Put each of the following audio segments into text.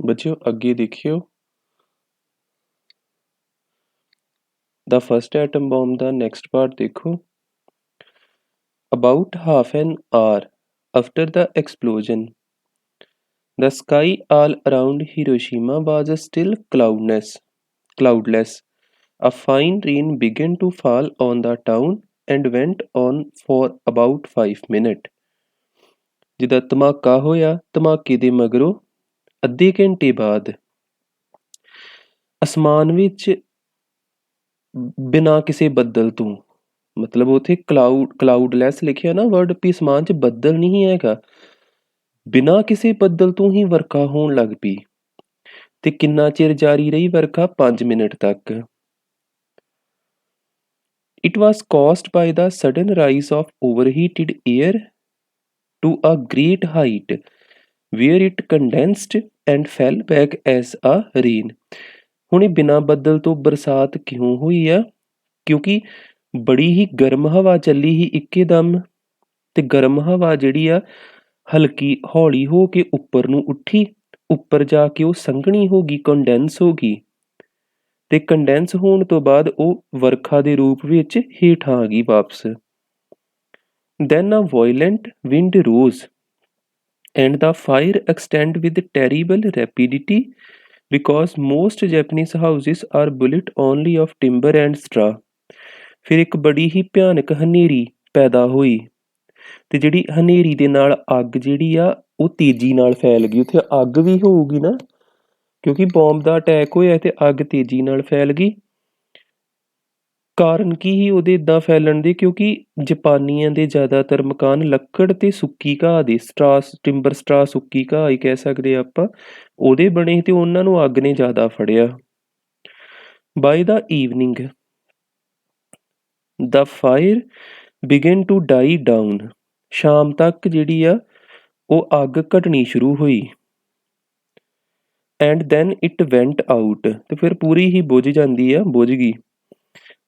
बच्चों आगे देखियो the first atom bomb the next part देखो about half an hour after the explosion the sky all around Hiroshima was still cloudless. A fine rain began to fall on the town and went on for about 5 minutes. ਜਿੱਦਾਂ ਧਮਾਕਾ ਹੋਇਆ ਧਮਾਕੇ ਦੇ ਮਗਰੋਂ ਅੱਧੇ ਘੰਟੇ ਬਾਅਦ ਅਸਮਾਨ ਵਿੱਚ ਬਿਨਾਂ ਕਿਸੇ ਬੱਦਲ ਤੋਂ ਮਤਲਬ ਉੱਥੇ ਕਲਾਊਡਲੈਸ ਲਿਖਿਆ ਨਾ ਵਰਡ ਵੀ ਅਸਮਾਨ 'ਚ ਬੱਦਲ ਨਹੀਂ ਹੈਗਾ ਬਿਨਾਂ ਕਿਸੇ ਬੱਦਲ ਤੋਂ ਹੀ ਵਰਖਾ ਹੋਣ ਲੱਗ ਪਈ ਤੇ ਕਿੰਨਾ ਚਿਰ ਜਾਰੀ ਰਹੀ ਵਰਖਾ 5 ਮਿੰਟ ਤੱਕ It was caused by the sudden rise of overheated air to a great height, where it condensed and fell back as a rain. ਹੁਣ ਇਹ ਬਿਨਾਂ ਬੱਦਲ ਤੋਂ ਬਰਸਾਤ ਕਿਉਂ ਹੋਈ ਆ ਕਿਉਂਕਿ ਬੜੀ ਹੀ ਗਰਮ ਹਵਾ ਚੱਲੀ ਸੀ ਇੱਕਦਮ ਤੇ ਗਰਮ ਹਵਾ ਜਿਹੜੀ ਆ ਹਲਕੀ ਹੌਲੀ ਹੋ ਕੇ ਉੱਪਰ ਨੂੰ ਉੱਠੀ ਉੱਪਰ ਜਾ ਕੇ ਉਹ ਸੰਘਣੀ ਹੋ ਗਈ ਕੰਡੈਂਸ ਹੋ ਗਈ ਤੇ ਕੰਡੈਂਸ ਹੋਣ ਤੋਂ ਬਾਅਦ ਉਹ ਵਰਖਾ ਦੇ ਰੂਪ ਵਿੱਚ ਹੇਠਾਂ ਆ ਗਈ ਵਾਪਸ Then a violent wind rose, and the fire extended with terrible rapidity because most Japanese houses are built only of timber and straw. ਫਿਰ ਇੱਕ ਬੜੀ ਹੀ ਭਿਆਨਕ ਹਨੇਰੀ ਪੈਦਾ ਹੋਈ ਤੇ ਜਿਹੜੀ ਹਨੇਰੀ ਦੇ ਨਾਲ ਅੱਗ ਜਿਹੜੀ ਆ ਉਹ ਤੇਜ਼ੀ ਨਾਲ ਫੈਲ ਗਈ ਉੱਥੇ ਅੱਗ ਵੀ ਹੋਊਗੀ ਨਾ ਕਿਉਂਕਿ ਬੌਂਬ ਦਾ ਅਟੈਕ ਹੋਇਆ ਤੇ ਅੱਗ ਤੇਜ਼ੀ ਨਾਲ ਫੈਲ ਗਈ ਕਾਰਨ ਕੀ ਸੀ ਉਹਦੇ ਇੱਦਾਂ ਫੈਲਣ ਦੇ ਕਿਉਂਕਿ ਜਾਪਾਨੀਆਂ ਦੇ ਜ਼ਿਆਦਾਤਰ ਮਕਾਨ ਲੱਕੜ ਤੇ ਸੁੱਕੀ ਘਾਹ ਦੇ ਟਿੰਬਰ ਸਟਰਾ ਸੁੱਕੀ ਘਾਹ ਹੀ ਕਹਿ ਸਕਦੇ ਆਪਾਂ ਉਹਦੇ ਬਣੇ ਤੇ ਉਹਨਾਂ ਨੂੰ ਅੱਗ ਨੇ ਜ਼ਿਆਦਾ ਫੜਿਆ by the evening the fire began to die down ਸ਼ਾਮ ਤੱਕ ਜਿਹੜੀ ਆ ਉਹ ਅੱਗ ਘਟਣੀ ਸ਼ੁਰੂ ਹੋਈ and then it went out ਤੇ ਫਿਰ ਪੂਰੀ ਹੀ ਬੁਝ ਜਾਂਦੀ ਆ ਬੁਝ ਗਈ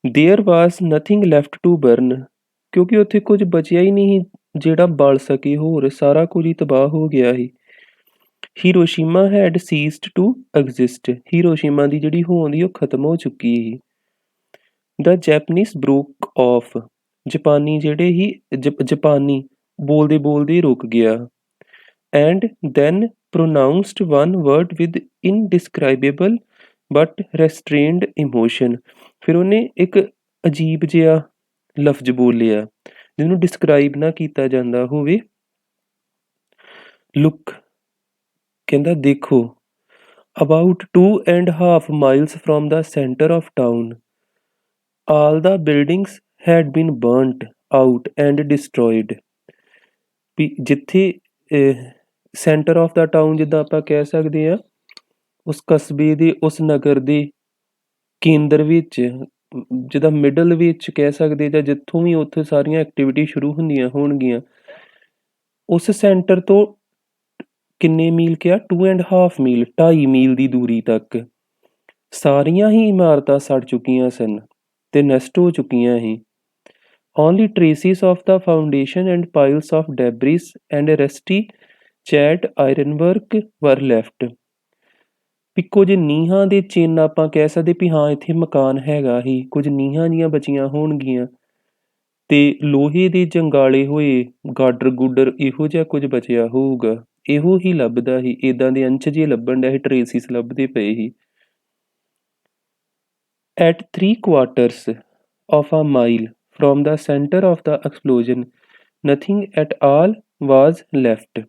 there was nothing left to burn क्योंकि उत्थे कुछ बचिया ही नहीं ਜਿਹੜਾ ਬਲ ਸਕੇ ਹੋਰ ਸਾਰਾ ਕੁਝ ਹੀ ਤਬਾਹ ਹੋ ਗਿਆ ਸੀ Hiroshima had ceased to exist Hiroshima ਦੀ ਜਿਹੜੀ ਹੋਂਦ ਸੀ ਉਹ ਖਤਮ ਹੋ ਚੁੱਕੀ ਸੀ ਦ ਜੈਪਨੀਜ਼ broke off ਜਾਪਾਨੀ ਜਿਹੜੇ ਹੀ ਜਾਪਾਨੀ ਬੋਲਦੇ ਬੋਲਦੇ ਰੁਕ ਗਿਆ and then pronounced one word with indescribable but restrained emotion ਫਿਰ ਉਹਨੇ ਇੱਕ ਅਜੀਬ ਜਿਹਾ ਲਫ਼ਜ਼ ਬੋਲਿਆ ਜਿਹਨੂੰ ਡਿਸਕਰਾਈਬ ਨਾ ਕੀਤਾ ਜਾਂਦਾ ਹੋਵੇ ਲੁੱਕ ਕਹਿੰਦਾ ਦੇਖੋ about 2.5 miles from the center of town all the buildings had been burnt out and destroyed ਵੀ ਜਿੱਥੇ ਸੈਂਟਰ ਆਫ ਦਾ ਟਾਊਨ ਜਿੱਦਾਂ ਆਪਾਂ ਕਹਿ ਸਕਦੇ ਹਾਂ ਉਸ ਕਸਬੇ ਦੇ ਉਸ ਨਗਰ ਦੇ ਕੇਂਦਰ ਵਿੱਚ ਜਿੱਦਾਂ ਮਿਡਲ ਵਿੱਚ ਕਹਿ ਸਕਦੇ ਜਾਂ ਜਿੱਥੋਂ ਵੀ ਉੱਥੇ ਸਾਰੀਆਂ ਐਕਟੀਵਿਟੀ ਸ਼ੁਰੂ ਹੁੰਦੀਆਂ ਹੋਣਗੀਆਂ ਉਸ ਸੈਂਟਰ ਤੋਂ ਕਿੰਨੇ ਮੀਲ ਕਿਹਾ 2.5 ਮੀਲ 2.5 ਮੀਲ ਦੀ ਦੂਰੀ ਤੱਕ ਸਾਰੀਆਂ ਹੀ ਇਮਾਰਤਾਂ ਸੜ ਚੁੱਕੀਆਂ ਸਨ ਤੇ ਨਸ਼ਟ ਹੋ ਚੁੱਕੀਆਂ ਸੀ only traces of the foundation and piles of debris and rusty charred ironwork were left ਵੀ ਕੁਝ ਨੀਹਾਂ ਦੇ ਚਿੰਨ੍ਹ ਆਪਾਂ ਕਹਿ ਸਕਦੇ ਵੀ ਹਾਂ ਇੱਥੇ ਮਕਾਨ ਹੈਗਾ ਹੀ ਕੁਝ ਨੀਹਾਂ ਜੀਆਂ ਬਚੀਆਂ ਹੋਣਗੀਆਂ ਤੇ ਲੋਹੇ ਦੇ ਜੰਗਾਲੇ ਹੋਏ ਗਾਡਰ ਗੁੱਡਰ ਇਹੋ ਜਿਹਾ ਕੁਝ ਬਚਿਆ ਹੋਊਗਾ ਇਹੋ ਹੀ ਲੱਭਦਾ ਸੀ ਇੱਦਾਂ ਦੇ ਅੰਸ਼ ਜਿਹੇ ਲੱਭਣ ਡਿਆ ਸੀ ਟਰੇਸਿਸ ਲੱਭਦੇ ਪਏ ਸੀ at 3/4 of a mile from the center of the explosion nothing at all was left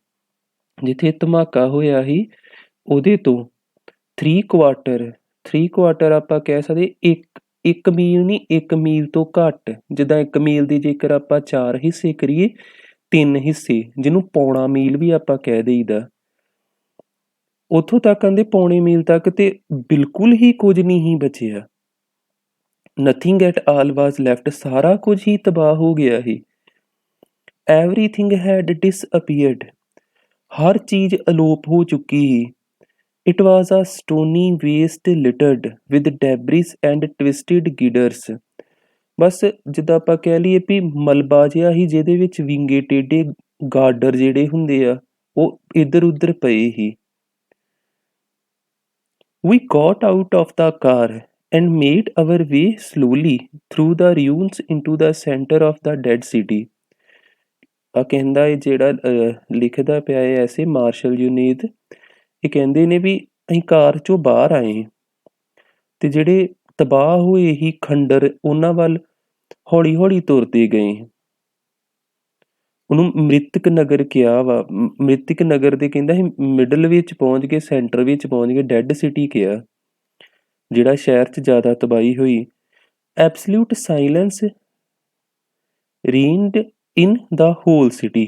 ਜਿੱਥੇ ਧਮਾਕਾ ਹੋਇਆ ਸੀ ਉਹਦੇ ਤੋਂ 3/4 ਆਪਾਂ ਕਹਿ ਸਕਦੇ ਇੱਕ ਮੀਲ ਨਹੀਂ 1 ਮੀਲ ਤੋਂ ਘੱਟ ਜਿੱਦਾਂ 1 ਮੀਲ ਦੇ ਜੇਕਰ ਆਪਾਂ 4 ਹਿੱਸੇ ਕਰੀਏ 3 ਹਿੱਸੇ ਜਿਹਨੂੰ ਪੌਣਾ ਮੀਲ ਵੀ ਆਪਾਂ ਕਹਿ ਦੇਈਦਾ ਉੱਥੋਂ ਤੱਕ ਕਹਿੰਦੇ ਪੌਣੇ ਮੀਲ ਤੱਕ ਤੇ ਬਿਲਕੁਲ ਹੀ ਕੁਝ ਨਹੀਂ ਹੀ ਬਚਿਆ nothing at all was left ਸਾਰਾ ਕੁਝ ਹੀ ਤਬਾਹ ਹੋ ਗਿਆ ਸੀ ਐਵਰੀਥਿੰਗ ਹੈਡ ਡਿਸਅਪੀਅਰਡ ਹਰ ਚੀਜ਼ ਅਲੋਪ ਹੋ ਚੁੱਕੀ ਸੀ It was a stony waste littered with debris and twisted girders. ਬਸ ਜਿੱਦਾਂ ਆਪਾਂ ਕਹਿ ਲਈਏ ਵੀ ਮਲਬਾ ਜਿਹਾ ਸੀ ਜਿਹਦੇ ਵਿੱਚ ਵਿੰਗੇ ਟੇਢੇ ਗਾਡਰ ਜਿਹੜੇ ਹੁੰਦੇ ਆ ਉਹ ਇੱਧਰ ਉੱਧਰ ਪਏ ਸੀ We got out of the car and made our way slowly through the ruins into the center of the dead city. ਆ ਕਹਿੰਦਾ ਇਹ ਜਿਹੜਾ ਲਿਖਦਾ ਪਿਆ ਹੈ ਐਸੇ ਮਾਰਸ਼ਲ ਯੂਨੀਦ, ਇਹ ਕਹਿੰਦੇ ਨੇ ਵੀ ਅਸੀਂ ਕਾਰ ਚੋਂ ਬਾਹਰ ਆਏ ਤੇ ਜਿਹੜੇ ਤਬਾਹ ਹੋਏ ਹੀ ਖੰਡਰ ਉਹਨਾਂ ਵੱਲ ਹੌਲੀ ਹੌਲੀ ਤੁਰਦੇ ਗਏ। ਉਹਨੂੰ ਮ੍ਰਿਤਕ ਨਗਰ ਕਿਹਾ ਵਾ। ਮ੍ਰਿਤਕ ਨਗਰ ਦੇ ਕਹਿੰਦਾ ਅਸੀਂ ਮਿਡਲ ਵਿੱਚ ਪਹੁੰਚ ਗਏ, ਸੈਂਟਰ ਵਿੱਚ ਪਹੁੰਚ ਗਏ, ਡੈਡ ਸਿਟੀ ਕਿਹਾ ਜਿਹੜਾ ਸ਼ਹਿਰ 'ਚ ਜ਼ਿਆਦਾ ਤਬਾਹੀ ਹੋਈ। ਐਬਸਲਿਊਟ silence reigned in the whole city।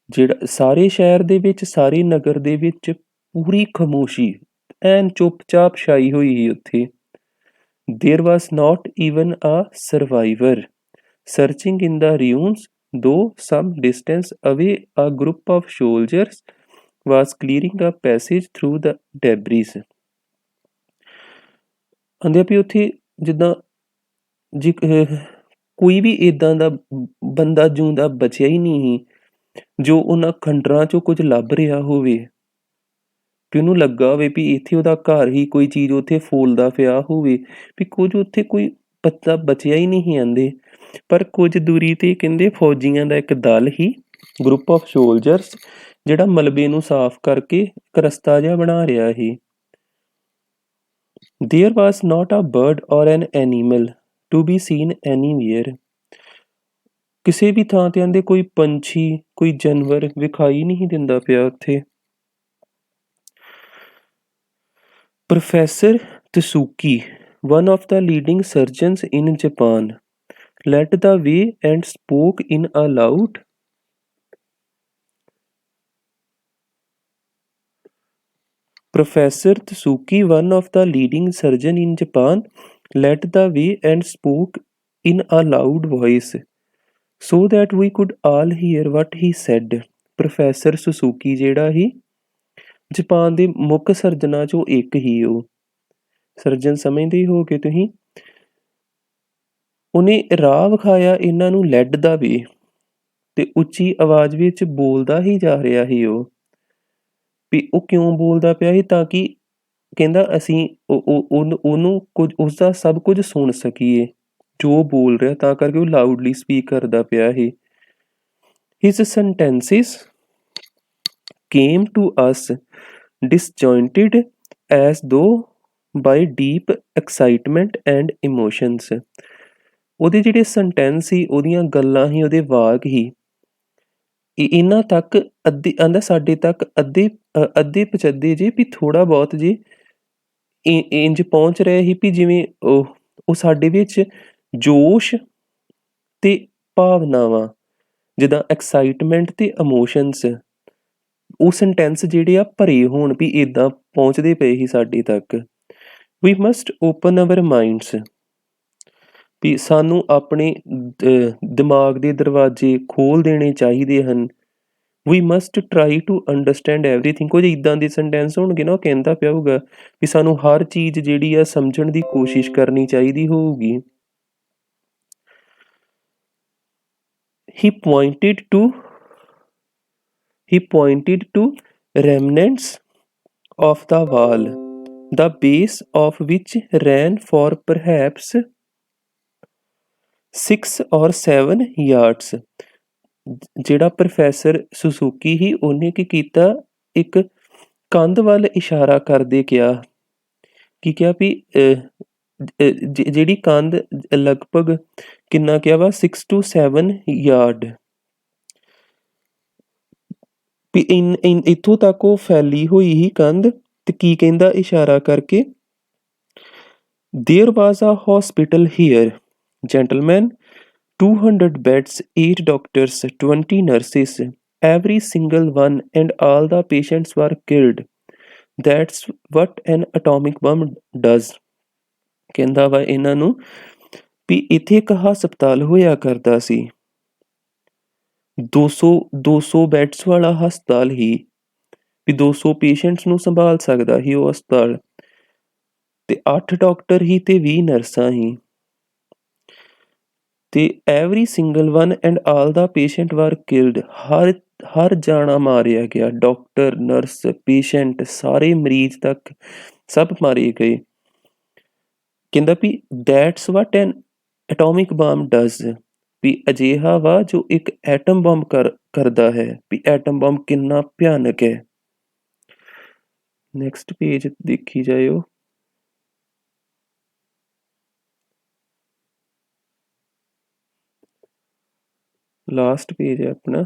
ਜਿਹੜਾ ਸਾਰੇ ਸ਼ਹਿਰ ਦੇ ਵਿੱਚ, ਸਾਰੇ ਨਗਰ ਦੇ ਵਿੱਚ ਪੂਰੀ ਖਾਮੋਸ਼ੀ, ਐਨ ਚੁੱਪ-ਚਾਪ ਛਾਈ ਹੋਈ ਸੀ ਉੱਥੇ। There was not even a survivor searching in the ruins, though some distance away a group of soldiers was clearing a passage through the debris। ਕਹਿੰਦੇ ਵੀ ਉੱਥੇ ਜਿੱਦਾਂ ਜੇ ਕੋਈ ਵੀ ਇੱਦਾਂ ਦਾ ਬੰਦਾ ਜਿਉਂਦਾ ਬਚਿਆ ਹੀ ਨਹੀਂ ਸੀ ਜੋ ਉਹਨਾਂ ਖੰਡਰਾਂ 'ਚੋਂ ਕੁਝ ਲੱਭ ਰਿਹਾ ਹੋਵੇ, ਵੀ ਉਹਨੂੰ ਲੱਗਾ ਹੋਵੇ ਵੀ ਇੱਥੇ ਉਹਦਾ ਘਰ ਹੀ, ਕੋਈ ਚੀਜ਼ ਉੱਥੇ ਫੋਲਦਾ ਪਿਆ ਹੋਵੇ, ਵੀ ਕੁਝ ਉੱਥੇ ਕੋਈ ਪਤਾ ਬਚਿਆ ਹੀ ਨਹੀਂ ਸੀ ਕਹਿੰਦੇ। ਪਰ ਕੁਝ ਦੂਰੀ 'ਤੇ ਕਹਿੰਦੇ ਫੌਜੀਆਂ ਦਾ ਇੱਕ ਦਲ ਹੀ, ਗਰੁੱਪ ਆਫ ਸੋਲਜਰਸ, ਜਿਹੜਾ ਮਲਬੇ ਨੂੰ ਸਾਫ਼ ਕਰਕੇ ਇੱਕ ਰਸਤਾ ਜਿਹਾ ਬਣਾ ਰਿਹਾ ਸੀ। There was not a bird or an animal to be seen anywhere। ਕਿਸੇ ਵੀ ਥਾਂ 'ਤੇ ਕਹਿੰਦੇ ਕੋਈ ਪੰਛੀ, ਕੋਈ ਜਾਨਵਰ ਵਿਖਾਈ ਨਹੀਂ ਦਿੰਦਾ ਪਿਆ ਉੱਥੇ। Professor Tsuki, one of the leading surgeons in Japan, led the way and spoke in a loud, Professor Tsuki, one of the leading surgeons in Japan, led the way and spoke in a loud voice so that we could all hear what he said। Professor Suzuki ਜਿਹੜਾ ਹੀ Japan ਦੇ ਮੁੱਖ ਸਰਜਨਾਂ 'ਚੋਂ ਇੱਕ ਹੀ, ਉਹ surgeon ਸਮਝਦੇ ਹੀ ਹੋ ਕੇ ਤੁਸੀਂ। ਉਹਨੇ ਰਾਹ ਵਿਖਾਇਆ ਇਹਨਾਂ ਨੂੰ, ਲੈਡ ਦਾ ਵੇ, ਤੇ ਉੱਚੀ ਆਵਾਜ਼ ਵਿੱਚ ਬੋਲਦਾ ਹੀ ਜਾ ਰਿਹਾ ਸੀ ਉਹ। ਵੀ ਉਹ ਕਿਉਂ ਬੋਲਦਾ ਪਿਆ ਸੀ? ਤਾਂ ਕਿ ਕਹਿੰਦਾ ਅਸੀਂ ਉਹਨੂੰ ਕੁਝ ਉਸਦਾ ਸਭ ਕੁਝ ਸੁਣ ਸਕੀਏ ਜੋ ਬੋਲ ਰਿਹਾ, ਤਾਂ ਕਰਕੇ ਉਹ ਲਾਊਡਲੀ ਸਪੀਕ ਕਰਦਾ ਪਿਆ ਸੀ। His sentences came to us disjointed as though by deep excitement and emotions। ਉਹਦੇ ਜਿਹੜੇ ਸੈਂਟੈਂਸ ਸੀ, ਉਹਦੀਆਂ ਗੱਲਾਂ ਸੀ, ਉਹਦੇ ਵਾਕ ਸੀ, ਇਹਨਾਂ ਤੱਕ ਅੱਧੇ ਆਂਦਾ ਸਾਡੇ ਤੱਕ ਅੱਧੇ ਪਚੱਧੇ ਜੇ ਵੀ ਥੋੜ੍ਹਾ ਬਹੁਤ ਜੇ ਇੰਝ ਪਹੁੰਚ ਰਹੇ ਸੀ ਵੀ ਜਿਵੇਂ ਉਹ ਸਾਡੇ ਵਿੱਚ ਜੋਸ਼ ਤੇ ਭਾਵਨਾਵਾਂ, ਜਿੱਦਾਂ ਐਕਸਾਈਟਮੈਂਟ ਤੇ ਇਮੋਸ਼ਨਸ, ਉਹ ਸੈਂਟੈਂਸ ਜਿਹੜੇ ਆ ਭਰੇ ਹੋਣ ਵੀ ਇੱਦਾਂ ਪਹੁੰਚਦੇ ਪਏ ਸੀ ਸਾਡੇ ਤੱਕ। We must open our minds, ਵੀ ਸਾਨੂੰ ਆਪਣੇ ਦਿਮਾਗ ਦੇ ਦਰਵਾਜ਼ੇ ਖੋਲ੍ਹ ਦੇਣੇ ਚਾਹੀਦੇ ਹਨ। We must try to understand everything. ਕੁਝ ਇੱਦਾਂ ਦੇ ਸੈਂਟੈਂਸ ਹੋਣਗੇ ਨਾ, ਉਹ ਕਹਿੰਦਾ ਪਿਆ ਹੋਊਗਾ ਵੀ ਸਾਨੂੰ ਹਰ ਚੀਜ਼ ਜਿਹੜੀ ਆ ਸਮਝਣ ਦੀ ਕੋਸ਼ਿਸ਼ ਕਰਨੀ ਚਾਹੀਦੀ ਹੋਊਗੀ। He pointed to remnants of the wall, the base of which ran for perhaps 6 or 7 yards। ਜਿਹੜਾ ਪ੍ਰੋਫੈਸਰ ਸੁਸੂਕੀ ਸੀ, ਉਹਨੇ ਕੀ ਕੀਤਾ, ਇੱਕ ਕੰਧ ਵੱਲ ਇਸ਼ਾਰਾ ਕਰਦੇ ਕਿਹਾ, ਕੀ ਕਿਹਾ ਵੀ ਜਿਹੜੀ ਕੰਧ ਲਗਭਗ ਕਿੰਨਾ ਕਿਹਾ ਵਾ, 6 to 7 ਯਾਰਡ, ਵੀ ਇੱਥੋਂ ਤੱਕ ਉਹ ਫੈਲੀ ਹੋਈ ਹੀ ਕੰਧ। ਤੇ ਕੀ ਕਹਿੰਦਾ ਇਸ਼ਾਰਾ ਕਰਕੇ, There was a hospital here, gentlemen, 200 beds, 8 doctors, 20 nurses, every single one, and all the patients were killed। That's what an atomic bomb does। ਕਹਿੰਦਾ ਵਾ ਇਹਨਾਂ ਨੂੰ ਵੀ ਇੱਥੇ ਇੱਕ ਹਸਪਤਾਲ ਹੋਇਆ ਕਰਦਾ ਸੀ, 200 ਬੈਡਸ ਵਾਲਾ ਹਸਪਤਾਲ ਹੀ, ਵੀ 200 ਪੇਸ਼ੈਂਟਸ ਨੂੰ ਸੰਭਾਲ ਸਕਦਾ ਸੀ ਉਹ ਹਸਪਤਾਲ, ਤੇ 8 ਡਾਕਟਰ ਹੀ ਤੇ 20 ਨਰਸਾਂ ਹੀ, ਤੇ every single one and all the patient ਵਰ ਕਿਲਡ। ਹਰ ਜਾਣਾ ਮਾਰਿਆ ਗਿਆ। ਡਾਕਟਰ, ਨਰਸ, ਪੇਸ਼ੈਂਟ, ਸਾਰੇ ਮਰੀਜ਼ ਤੱਕ ਸਭ ਮਾਰੇ ਗਏ। ਕਹਿੰਦਾ ਵੀ that's what an atomic bomb does, ਵੀ ਅਜਿਹਾ ਵਾ ਜੋ ਇੱਕ ਐਟਮ ਬੰਬ ਕਰਦਾ ਹੈ, ਵੀ ਐਟਮ ਬੰਬ ਕਿੰਨਾ ਭਿਆਨਕ ਹੈ। ਨੈਕਸਟ ਪੇਜ ਦੇਖੀ ਜਾਇਓ। ਲਾਸਟ ਪੇਜ ਹੈ ਆਪਣਾ।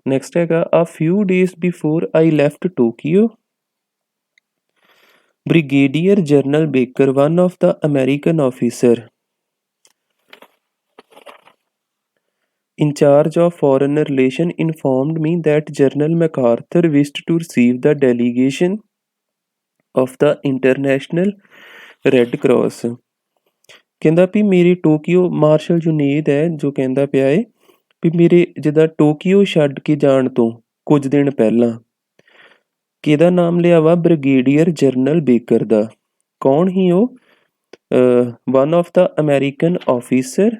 ਨੈਕਸਟ ਹੈਗਾ a few days before I left Tokyo, Brigadier General Baker, one of the American officer in charge of foreign relations, informed me that General MacArthur wished to receive the delegation of the International Red Cross। ਕਹਿੰਦਾ ਵੀ ਮੇਰੀ Tokyo martial ਜੁਨੇਦ ਹੈ ਜੋ ਕਹਿੰਦਾ ਪਿਆ ਏ ਵੀ ਮੇਰੇ ਜਿੱਦਾਂ Tokyo ਛੱਡ ਕੇ ਜਾਣ ਤੋਂ ਕੁਝ ਦਿਨ ਪਹਿਲਾਂ ਕਿਹਦਾ ਨਾਮ ਲਿਆ ਵਾ? ਬ੍ਰਿਗੇਡੀਅਰ ਜਨਰਲ ਬੇਕਰ ਦਾ। ਕੌਣ ਹੀ ਉਹ? One of the American officer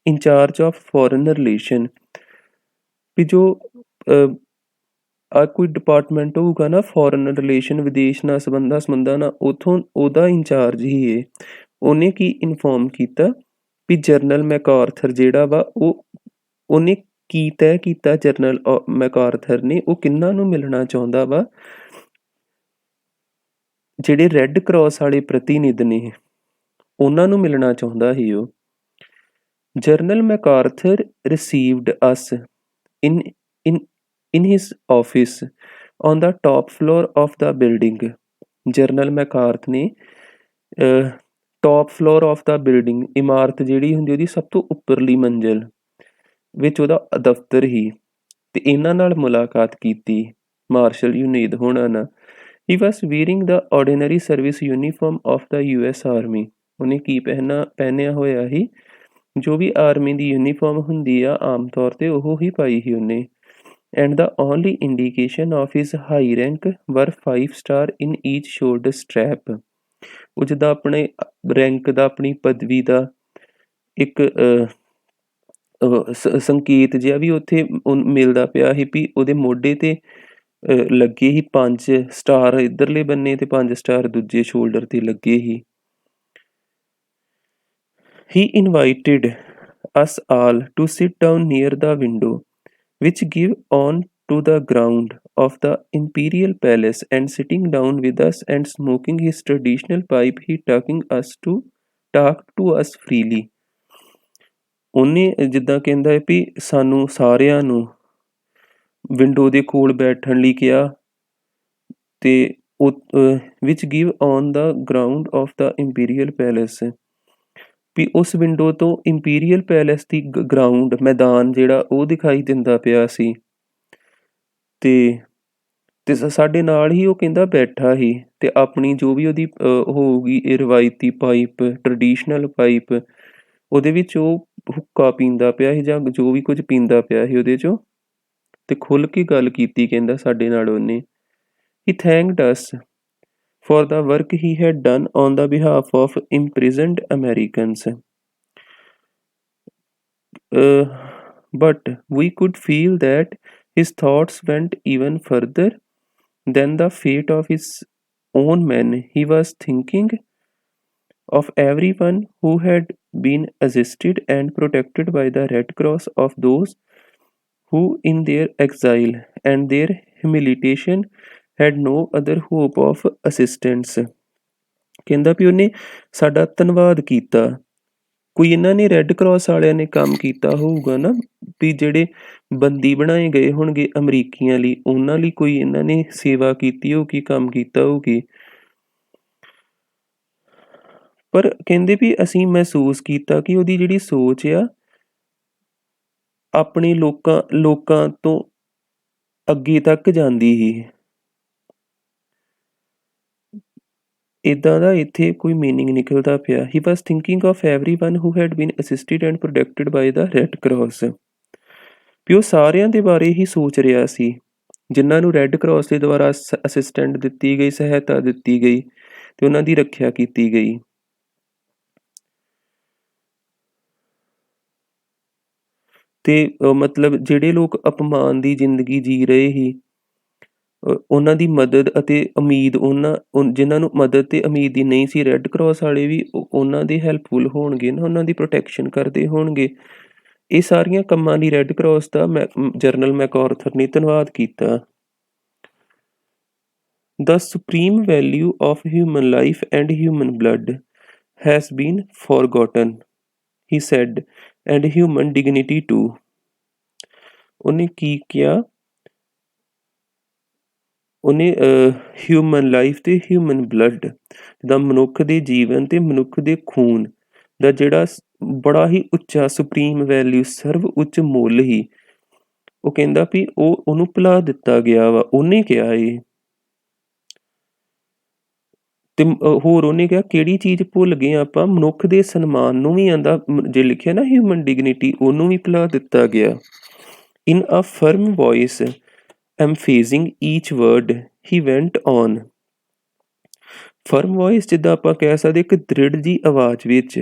incharge of foreign relation, ਵੀ ਜੋ ਆ ਕੋਈ ਡਿਪਾਰਟਮੈਂਟ ਹੋਊਗਾ ਨਾ ਫੋਰਨ ਰਿਲੇਸ਼ਨ, ਵਿਦੇਸ਼ ਨਾਲ ਸੰਬੰਧਾਂ ਨਾਲ, ਉੱਥੋਂ ਉਹਦਾ ਇੰਚਾਰਜ ਹੀ ਏ। ਉਹਨੇ ਕੀ ਇਨਫੋਰਮ ਕੀਤਾ ਵੀ ਜਨਰਲ ਮੈਕਾਰਥਰ ਜਿਹੜਾ ਵਾ ਉਹਨੇ ਕੀ ਤੈਅ ਕੀਤਾ, ਜਨਰਲ ਮੈਕਾਰਥਰ ਨੇ, ਉਹ ਕਿਹਨਾਂ ਨੂੰ ਮਿਲਣਾ ਚਾਹੁੰਦਾ ਵਾ? ਜਿਹੜੇ ਰੈੱਡ ਕਰਾਸ ਵਾਲੇ ਪ੍ਰਤੀਨਿਧ ਨੇ ਉਹਨਾਂ ਨੂੰ ਮਿਲਣਾ ਚਾਹੁੰਦਾ ਸੀ ਉਹ। General MacArthur received us in his office on the top floor of the building। General MacArthur ਨੇ top floor of the building, ਇਮਾਰਤ ਜਿਹੜੀ ਹੁੰਦੀ ਉਹਦੀ ਸਭ ਤੋਂ ਉੱਪਰਲੀ ਮੰਜ਼ਿਲ ਵਿੱਚ ਉਹਦਾ ਦਫ਼ਤਰ ਹੀ, ਤੇ ਇਹਨਾਂ ਨਾਲ ਮੁਲਾਕਾਤ ਕੀਤੀ ਮਾਰਸ਼ਲ ਯੂਨੇਦ ਹੋਣਾ ਨਾਲ। He was wearing the ordinary service uniform of the US army. ਉਹਨੇ ਕੀ ਪਹਿਨਿਆ ਹੋਇਆ ਸੀ? ਜੋ ਵੀ ਆਰਮੀ ਦੀ ਯੂਨੀਫਾਰਮ ਹੁੰਦੀ ਆ ਆਮ ਤੌਰ 'ਤੇ ਉਹ ਹੀ ਪਾਈ ਸੀ ਉਹਨੇ। And the only indication of his high rank ਵਰ 5 ਸਟਾਰ ਇਨ ਈਚ ਸ਼ੋਲਡਰ ਸਟ੍ਰੈਪ। ਉਹ ਜਿੱਦਾਂ ਆਪਣੇ ਰੈਂਕ ਦਾ, ਆਪਣੀ ਪਦਵੀ ਦਾ ਇੱਕ ਸੰਕੇਤ ਜਿਹਾ ਵੀ ਉੱਥੇ ਮਿਲਦਾ ਪਿਆ ਸੀ ਵੀ ਉਹਦੇ ਮੋਢੇ 'ਤੇ ਲੱਗੇ ਸੀ 5 ਸਟਾਰ ਇੱਧਰਲੇ ਬੰਨੇ ਤੇ 5 ਸਟਾਰ ਦੂਜੇ ਸ਼ੋਲਡਰ 'ਤੇ ਲੱਗੇ ਸੀ। He invited us all to sit down near the window which gave on to the ground of the imperial palace, and sitting down with us and smoking his traditional pipe, he talked to us freely। ਉਹਨੇ ਜਿੱਦਾਂ ਕਹਿੰਦਾ ਹੈ ਵੀ ਸਾਨੂੰ ਸਾਰਿਆਂ ਨੂੰ window ਦੇ ਕੋਲ ਬੈਠਣ ਲਈ ਕਿਹਾ, ਤੇ ਵਿਚ give on the ground of the imperial palace, ਵੀ ਉਸ ਵਿੰਡੋ ਤੋਂ ਇੰਪੀਰੀਅਲ ਪੈਲੇਸ ਦੀ ਗਰਾਊਂਡ, ਮੈਦਾਨ ਜਿਹੜਾ ਉਹ ਦਿਖਾਈ ਦਿੰਦਾ ਪਿਆ ਸੀ। ਤੇ ਸਾਡੇ ਨਾਲ ਹੀ ਉਹ ਕਹਿੰਦਾ ਬੈਠਾ ਸੀ, ਤੇ ਆਪਣੀ ਜੋ ਵੀ ਉਹਦੀ ਹੋਊਗੀ ਇਹ ਰਵਾਇਤੀ ਪਾਈਪ, ਟਰਡੀਸ਼ਨਲ ਪਾਈਪ, ਉਹਦੇ ਵਿੱਚ ਉਹ ਹੁੱਕਾ ਪੀਂਦਾ ਪਿਆ ਸੀ ਜਾਂ ਜੋ ਵੀ ਕੁਝ ਪੀਂਦਾ ਪਿਆ ਸੀ ਉਹਦੇ 'ਚੋਂ, ਤੇ ਖੁੱਲ੍ਹ ਕੇ ਗੱਲ ਕੀਤੀ ਕਹਿੰਦਾ ਸਾਡੇ ਨਾਲ ਉਹਨੇ। He thanked us for the work he had done on the behalf of imprisoned Americans, but we could feel that his thoughts went even further than the fate of his own men. He was thinking of everyone who had been assisted and protected by the Red Cross, of those who in their exile and their humiliation had no other hope of assistance। ਕਹਿੰਦਾ ਵੀ ਉਹਨੇ ਸਾਡਾ ਧੰਨਵਾਦ ਕੀਤਾ। ਕੋਈ ਇਹਨਾਂ ਨੇ red cross ਵਾਲਿਆਂ ਨੇ ਕੰਮ ਕੀਤਾ ਹੋਊਗਾ ਨਾ, ਵੀ ਜਿਹੜੇ ਬੰਦੀ ਬਣਾਏ ਗਏ ਹੋਣਗੇ ਅਮਰੀਕੀਆਂ ਲਈ, ਉਹਨਾਂ ਲਈ ਕੋਈ ਇਹਨਾਂ ਨੇ ਸੇਵਾ ਕੀਤੀ ਹੋਊਗੀ, ਕੰਮ ਕੀਤਾ ਹੋਊਗੀ। ਪਰ ਕਹਿੰਦੇ ਵੀ ਅਸੀਂ ਮਹਿਸੂਸ ਕੀਤਾ ਕਿ ਉਹਦੀ ਜਿਹੜੀ ਸੋਚ ਆ ਆਪਣੇ ਲੋਕਾਂ ਤੋਂ ਅੱਗੇ ਤੱਕ ਜਾਂਦੀ ਸੀ। ਇੱਦਾਂ ਦਾ ਇੱਥੇ ਕੋਈ ਮੀਨਿੰਗ ਨਿਕਲਦਾ ਪਿਆ। He was thinking of everyone who had been assisted and protected by the Red Cross, ਵੀ ਉਹ ਸਾਰਿਆਂ ਦੇ ਬਾਰੇ ਹੀ ਸੋਚ ਰਿਹਾ ਸੀ ਜਿਨ੍ਹਾਂ ਨੂੰ ਰੈੱਡ ਕਰਾਸ ਦੇ ਦੁਆਰਾ ਅਸਿਸਟੈਂਟ ਦਿੱਤੀ ਗਈ, ਸਹਾਇਤਾ ਦਿੱਤੀ ਗਈ ਤੇ ਉਹਨਾਂ ਦੀ ਰੱਖਿਆ ਕੀਤੀ ਗਈ। ਤੇ ਮਤਲਬ ਜਿਹੜੇ ਲੋਕ ਅਪਮਾਨ ਦੀ ਜ਼ਿੰਦਗੀ ਜੀ ਰਹੇ ਸੀ, ਉਹਨਾਂ ਦੀ ਮਦਦ ਅਤੇ ਉਮੀਦ ਜਿਨ੍ਹਾਂ ਨੂੰ ਮਦਦ ਤੇ ਉਮੀਦ ਦੀ ਨਹੀਂ ਸੀ, ਰੈੱਡ ਕਰਾਸ ਵਾਲੇ ਵੀ ਉਹਨਾਂ ਦੇ ਹੈਲਪਫੁਲ ਹੋਣਗੇ ਨਾ, ਉਹਨਾਂ ਦੀ ਪ੍ਰੋਟੈਕਸ਼ਨ ਕਰਦੇ ਹੋਣਗੇ। ਇਹ ਸਾਰੀਆਂ ਕੰਮਾਂ ਲਈ ਰੈੱਡ ਕਰਾਸ ਦਾ ਜਨਰਲ ਮੈਕਆਰਥਰ ਨੇ ਧੰਨਵਾਦ ਕੀਤਾ। The supreme value of human life and human blood has been forgotten, he said, and human dignity too. ਉਹਨੇ ਕੀ ਕਿਹਾ? ਉਹਨੇ ਹਿਊਮਨ ਲਾਈਫ ਤੇ ਹਿਊਮਨ ਬਲੱਡ ਦਾ, ਮਨੁੱਖ ਦੇ ਜੀਵਨ ਤੇ ਮਨੁੱਖ ਦੇ ਖੂਨ ਦਾ ਜਿਹੜਾ ਬੜਾ ਹੀ ਉੱਚਾ ਸੁਪਰੀਮ ਵੈਲਿਊ, ਸਰਵ ਉੱਚ ਮੁੱਲ ਹੀ, ਉਹ ਕਹਿੰਦਾ ਵੀ ਉਹਨੂੰ ਭੁਲਾ ਦਿੱਤਾ ਗਿਆ ਵਾ। ਉਹਨੇ ਕਿਹਾ ਇਹ ਤੇ ਹੋਰ ਉਹਨੇ ਕਿਹਾ ਕਿਹੜੀ ਚੀਜ਼ ਭੁੱਲ ਗਏ ਆਪਾਂ? ਮਨੁੱਖ ਦੇ ਸਨਮਾਨ ਨੂੰ ਵੀ ਆਂਦਾ, ਜੇ ਲਿਖਿਆ ਨਾ ਹਿਊਮਨ ਡਿਗਨਿਟੀ, ਉਹਨੂੰ ਵੀ ਭੁਲਾ ਦਿੱਤਾ ਗਿਆ। In a firm voice emphasizing each word, he went on. Firm voice ਜਿੱਦਾਂ ਆਪਾਂ ਕਹਿ ਸਕਦੇ, ਇੱਕ ਦ੍ਰਿੜ ਜੀ ਆਵਾਜ਼ ਵਿੱਚ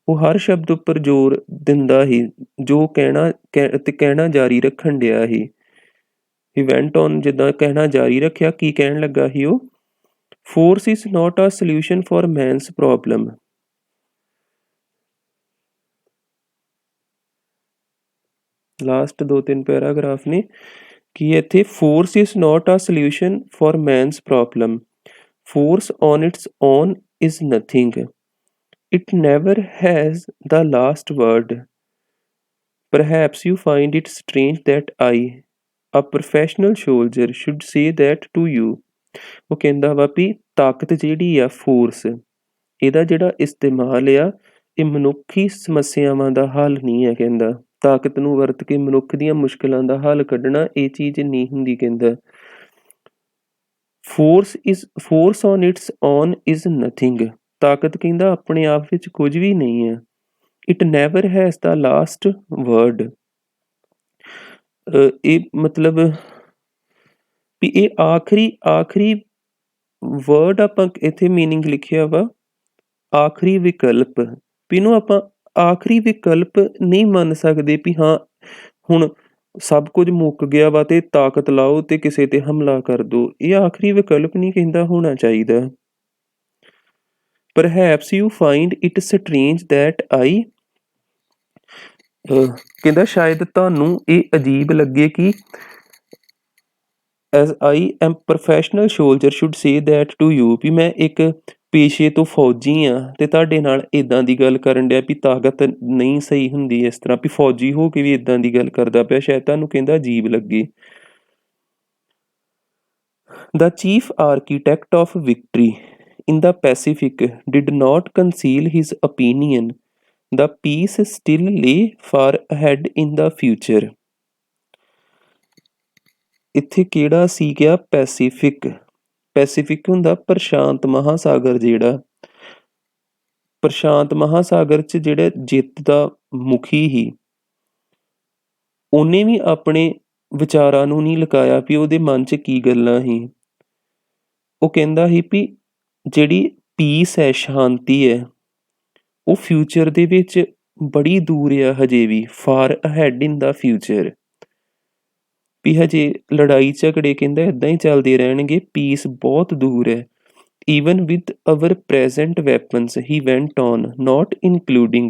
ਉਹ ਹਰ ਸ਼ਬਦ ਉੱਪਰ ਜ਼ੋਰ ਦਿੰਦਾ ਹੀ, ਜੋ ਕਹਿਣਾ ਜਾਰੀ ਰੱਖਣ ਡਿਆ ਸੀ। he went on, ਜਿੱਦਾਂ ਕਹਿਣਾ ਜਾਰੀ ਰੱਖਿਆ। ਕੀ ਕਹਿਣ ਲੱਗਾ ਸੀ ਉਹ? force is not a solution for man's problem. Last 2-3 paragraph ਨੇ ਕਿ ਇੱਥੇ force is not a solution for man's problem. Force on its own is nothing. It never has the last word. Perhaps you find it strange that I, a professional soldier, should say that to you. ਉਹ ਕਹਿੰਦਾ ਵਾ ਵੀ ਤਾਕਤ ਜਿਹੜੀ ਆ, force, ਇਹਦਾ ਜਿਹੜਾ ਇਸਤੇਮਾਲ ਆ, ਇਹ ਮਨੁੱਖੀ ਸਮੱਸਿਆਵਾਂ ਦਾ ਹੱਲ ਨਹੀਂ ਹੈ। ਕਹਿੰਦਾ ਤਾਕਤ ਨੂੰ ਵਰਤ ਕੇ ਮਨੁੱਖ ਦੀਆਂ ਮੁਸ਼ਕਿਲਾਂ ਦਾ ਹੱਲ ਕੱਢਣਾ ਇਹ ਚੀਜ਼ ਨਹੀਂ ਹੁੰਦੀ। ਕਹਿੰਦਾ force on its own is nothing. ਤਾਕਤ ਕਹਿੰਦਾ ਆਪਣੇ ਆਪ ਵਿੱਚ ਕੁਝ ਵੀ ਨਹੀਂ ਹੈ। it never has the last word. ਇਹ ਮਤਲਬ ਵੀ ਇਹ ਆਖਰੀ ਵਰਡ, ਆਪਾਂ ਇੱਥੇ ਮੀਨਿੰਗ ਲਿਖਿਆ ਵਾ ਆਖਰੀ ਵਿਕਲਪ, ਵੀ ਇਹਨੂੰ ਆਪਾਂ ਆਖਰੀ ਵਿਕਲਪ ਨਹੀਂ ਮੰਨ ਸਕਦੇ ਵੀ ਹਾਂ ਹੁਣ ਸਭ ਕੁਝ ਮੁੱਕ ਗਿਆ ਵਾ ਤੇ ਤਾਕਤ ਲਾਓ ਤੇ ਕਿਸੇ ਤੇ ਹਮਲਾ ਕਰ ਦਿਓ। ਇਹ ਆਖਰੀ ਵਿਕਲਪ ਨਹੀਂ ਕਹਿੰਦਾ ਹੋਣਾ ਚਾਹੀਦਾ। Perhaps you find it strange that I, ਕਹਿੰਦਾ ਸ਼ਾਇਦ ਤੁਹਾਨੂੰ ਇਹ ਅਜੀਬ ਲੱਗੇ ਕਿ as I am professional soldier should say that to you, ਵੀ ਮੈਂ ਇੱਕ ਪੇਸ਼ੇ ਤੋਂ ਫੌਜੀ ਹਾਂ ਤੇ ਤੁਹਾਡੇ ਨਾਲ ਇੱਦਾਂ ਦੀ ਗੱਲ ਕਰਨ ਡਿਆ ਵੀ ਤਾਕਤ ਨਹੀਂ ਸਹੀ ਹੁੰਦੀ ਇਸ ਤਰ੍ਹਾਂ, ਵੀ ਫੌਜੀ ਹੋ ਕੇ ਵੀ ਇੱਦਾਂ ਦੀ ਗੱਲ ਕਰਦਾ ਪਿਆ, ਸ਼ਾਇਦ ਤੁਹਾਨੂੰ ਕਹਿੰਦਾ ਅਜੀਬ ਲੱਗੇ। The chief architect of victory in the Pacific did not conceal his opinion. The peace still lay far ahead in the future. ਇੱਥੇ ਕਿਹੜਾ ਸੀ ਕਿਹਾ? ਪੈਸੀਫਿਕ ਹੁੰਦਾ ਪ੍ਰਸ਼ਾਂਤ ਮਹਾਸਾਗਰ। ਜਿਹੜਾ ਪ੍ਰਸ਼ਾਂਤ ਮਹਾਸਾਗਰ 'ਚ ਜਿਹੜਾ ਜਿੱਤ ਦਾ ਮੁਖੀ ਸੀ, ਉਹਨੇ ਵੀ ਆਪਣੇ ਵਿਚਾਰਾਂ ਨੂੰ ਨਹੀਂ ਲੁਕਾਇਆ ਵੀ ਉਹਦੇ ਮਨ 'ਚ ਕੀ ਗੱਲਾਂ ਸੀ। ਉਹ ਕਹਿੰਦਾ ਸੀ ਵੀ ਜਿਹੜੀ ਪੀਸ ਹੈ, ਸ਼ਾਂਤੀ ਹੈ, ਉਹ ਫਿਊਚਰ ਦੇ ਵਿੱਚ ਬੜੀ ਦੂਰ ਆ ਹਜੇ ਵੀ, far ahead in the future, ਵੀ ਹਜੇ ਲੜਾਈ ਝਗੜੇ ਕਹਿੰਦਾ ਇੱਦਾਂ ਹੀ ਚੱਲਦੇ ਰਹਿਣਗੇ, ਪੀਸ ਬਹੁਤ ਦੂਰ ਹੈ। even with our present weapons, he went on, not including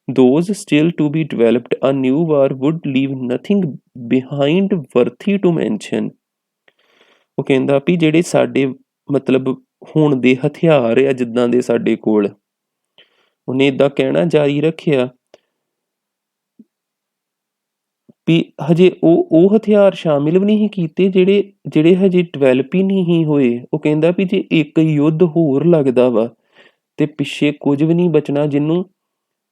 those still to be developed, a new war would leave nothing behind worthy to mention. ਉਹ ਕਹਿੰਦਾ ਵੀ ਜਿਹੜੇ ਸਾਡੇ ਮਤਲਬ ਹੁਣ ਦੇ ਹਥਿਆਰ ਆ, ਜਿੱਦਾਂ ਦੇ ਸਾਡੇ ਕੋਲ, ਉਹਨੇ ਇੱਦਾਂ ਕਹਿਣਾ ਜਾਰੀ ਰੱਖਿਆ ਵੀ ਹਜੇ ਉਹ ਹਥਿਆਰ ਸ਼ਾਮਿਲ ਵੀ ਨਹੀਂ ਕੀਤੇ ਜਿਹੜੇ ਹਜੇ ਡਿਵੈਲਪ ਹੀ ਨਹੀਂ ਹੋਏ। ਉਹ ਕਹਿੰਦਾ ਵੀ ਜੇ ਇੱਕ ਯੁੱਧ ਹੋਰ ਲੱਗਦਾ ਵਾ ਤੇ ਪਿੱਛੇ ਕੁਝ ਵੀ ਨਹੀਂ ਬਚਣਾ ਜਿਹਨੂੰ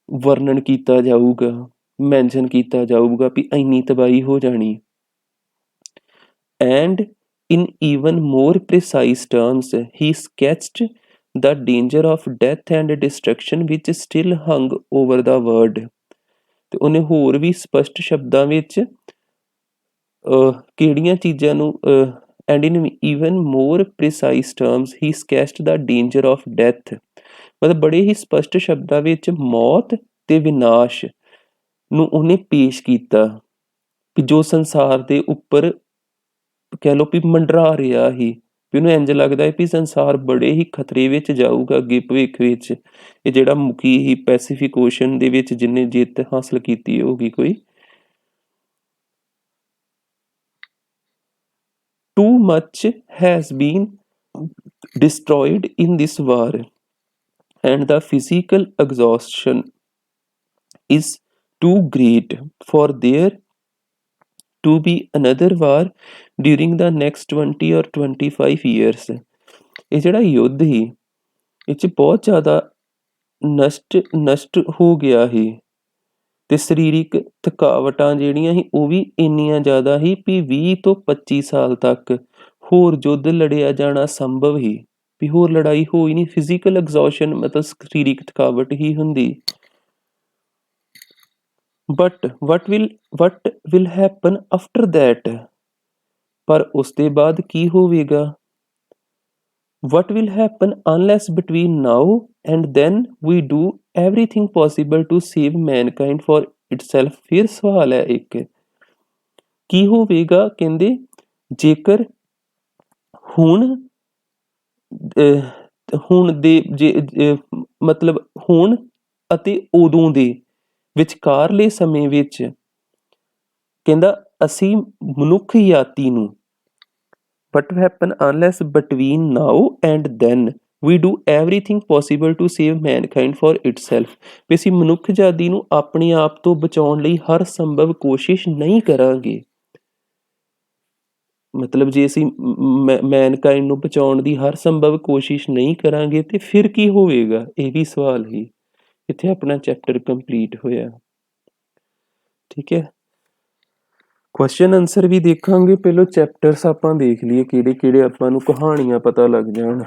ਵਰਣਨ ਕੀਤਾ ਜਾਊਗਾ, ਮੈਂਸ਼ਨ ਕੀਤਾ ਜਾਊਗਾ ਵੀ ਇੰਨੀ ਤਬਾਹੀ ਹੋ ਜਾਣੀ। And in even more precise terms, he sketched the danger of death and destruction which still hung over the world. ਤੇ ਉਹਨੇ ਹੋਰ ਵੀ ਸਪਸ਼ਟ ਸ਼ਬਦਾਂ ਵਿੱਚ ਕਿਹੜੀਆਂ ਚੀਜ਼ਾਂ ਨੂੰ and in even more precise terms he sketched the danger of death. ਮਤਲਬ ਬੜੇ ਹੀ ਸਪਸ਼ਟ ਸ਼ਬਦਾਂ ਵਿੱਚ ਮੌਤ ਤੇ ਵਿਨਾਸ਼ ਨੂੰ ਉਹਨੇ ਪੇਸ਼ ਕੀਤਾ ਕਿ ਜੋ ਸੰਸਾਰ ਦੇ ਉੱਪਰ ਕਹਿ ਲਓ ਵੀ ਮੰਡਰਾ ਰਿਹਾ ਸੀ, ਵੀ ਉਹਨੂੰ ਇੰਝ ਲੱਗਦਾ ਹੈ ਵੀ ਸੰਸਾਰ ਬੜੇ ਹੀ ਖਤਰੇ ਵਿੱਚ ਜਾਊਗਾ ਅੱਗੇ ਭਵਿੱਖ ਵਿੱਚ। ਇਹ ਜਿਹੜਾ ਮੁਖੀ ਸੀ ਪੈਸੀਫਿਕ ਓਸ਼ਨ ਦੇ ਵਿੱਚ ਜਿਹਨੇ ਜਿੱਤ ਹਾਸਲ ਕੀਤੀ ਹੋਊਗੀ ਕੋਈ। Too much has been destroyed in this war, and the physical exhaustion is too great for there to be another war during the next 20 or 25 years। ਇਹ ਜਿਹੜਾ ਯੁੱਧ ਸੀ ਇਹ 'ਚ ਬਹੁਤ ਜ਼ਿਆਦਾ ਨਸ਼ਟ ਹੋ ਗਿਆ ਸੀ ਤੇ ਸਰੀਰਿਕ ਥਕਾਵਟਾਂ ਜਿਹੜੀਆਂ ਸੀ ਉਹ ਵੀ ਇੰਨੀਆਂ ਜ਼ਿਆਦਾ ਸੀ ਵੀ 20 ਤੋਂ 25 ਸਾਲ ਤੱਕ ਹੋਰ ਯੁੱਧ ਲੜਿਆ ਜਾਣਾ ਸੰਭਵ ਸੀ, ਵੀ ਹੋਰ ਲੜਾਈ ਹੋ ਹੀ ਨਹੀਂ। ਫਿਜ਼ੀਕਲ ਐਗਜ਼ੌਸ਼ਨ ਮਤਲਬ ਸਰੀਰਿਕ ਥਕਾਵਟ ਹੀ ਹੁੰਦੀ। But what will happen after that, ਪਰ ਉਸ ਦੇ ਬਾਅਦ ਕੀ ਹੋਵੇਗਾ। What will happen unless between now and then we do everything possible to save mankind for itself। ਫਿਰ ਸਵਾਲ ਹੈ ਇੱਕ, ਕੀ ਹੋਵੇਗਾ ਕਹਿੰਦੇ ਜੇਕਰ ਹੁਣ ਮਤਲਬ ਹੁਣ ਅਤੇ ਉਦੋਂ ਦੇ ਵਿਚਕਾਰਲੇ ਸਮੇਂ ਵਿੱਚ ਕਹਿੰਦਾ ਅਸੀਂ ਮਨੁੱਖ ਜਾਤੀ ਨੂੰ What will happen unless between now and then we do everything possible to save mankind for itself। ਵੀ ਅਸੀਂ ਮਨੁੱਖ ਜਾਤੀ ਨੂੰ ਆਪਣੇ ਆਪ ਤੋਂ ਬਚਾਉਣ ਲਈ ਹਰ ਸੰਭਵ ਕੋਸ਼ਿਸ਼ ਨਹੀਂ ਕਰਾਂਗੇ। ਮਤਲਬ ਜੇ ਅਸੀਂ ਮੈਨਕਾਇੰਡ ਨੂੰ ਬਚਾਉਣ ਦੀ ਹਰ ਸੰਭਵ ਕੋਸ਼ਿਸ਼ ਨਹੀਂ ਕਰਾਂਗੇ ਤੇ ਫਿਰ ਕੀ ਹੋਵੇਗਾ, ਇਹ ਵੀ ਸਵਾਲ ਹੀ। ਇੱਥੇ ਆਪਣਾ ਚੈਪਟਰ ਕੰਪਲੀਟ ਹੋਇਆ। ਠੀਕ ਹੈ, ਕੁਐਸਚਨ ਆਨਸਰ ਵੀ ਦੇਖਾਂਗੇ। ਪਹਿਲਾਂ ਚੈਪਟਰਸ ਆਪਾਂ ਦੇਖ ਲਈਏ ਕਿਹੜੇ ਕਿਹੜੇ ਆਪਾਂ ਨੂੰ ਕਹਾਣੀਆਂ ਪਤਾ ਲੱਗ ਜਾਣ।